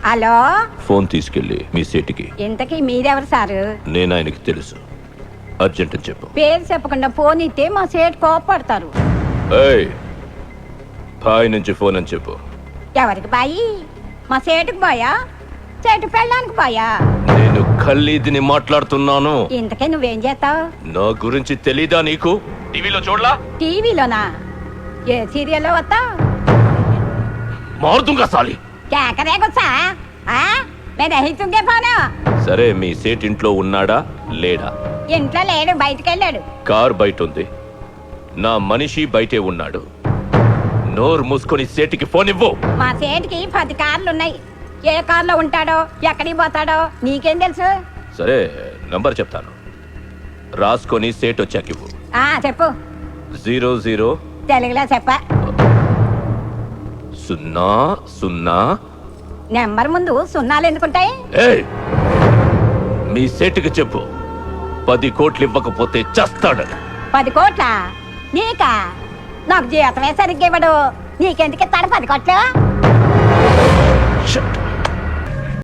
Hello, phone తీసుకెళ్ళి మీ సీటుకి. ఇంతకీ మీరెవరు సారు? నేను ఆయనకి తెలుసు. అర్జెంట్ అని చెప్పు. పేరు చెప్పకుండా ఫోన్ ఇస్తే మా సేటు కోపడతారు. ఏయ్, బాయ్ నుంచి ఫోన్ అని చెప్పు. ఎవరికి బాయి? మా సేటుకు బాయా? సేటు పెళ్ళానికి బాయా? నేను ఖల్లీదిని మాట్లాడుతున్నాను. ఇంతకీ నువ్వేం చేస్తావు? నా గురించి తెలీదా నీకు? టీవీలో చూడలా? టీవీలోనా? ఏ సీరియల్లో వస్తావు? మారుతుంగా సాలి. కేకరే గుచ్చా? నేను రహితుంగే పోను. సరే, మీ సేట్ ఇంట్లో ఉన్నాడా లేడా? ఇంట్లో లేడు, బయటికి వెళ్ళాడు. కార్ బయట ఉంది. నా మనిషి బయటే ఉన్నాడు. నోరు మూసుకొని సేటికి ఫోన్ ఇవ్వు. మా సేటుకి 10 కార్లు ఉన్నాయి. ఏ కార్లో ఉంటాడో, ఎక్కడికి పోతాడో నీకేం తెలుసు? సరే, నంబర్ చెప్తాను, రాసుకొని సేట్ వచ్చాక ఇవ్వు. చెప్పు. 00 తెలుగులో చెప్ప. 00. నెంబర్ ముందు సున్నాలు ఎందుకుంటాయి? ఏయ్, మీ సేటుకి చెప్పు 10 కోట్లు ఇవ్వకపోతే చస్తాడు. 10 కోట్ల? నీకా? నాకు జీతమే సరిగ్గా ఇవ్వడు. నీకెందుకు ఇస్తాడు 10 కోట్లు? Shit.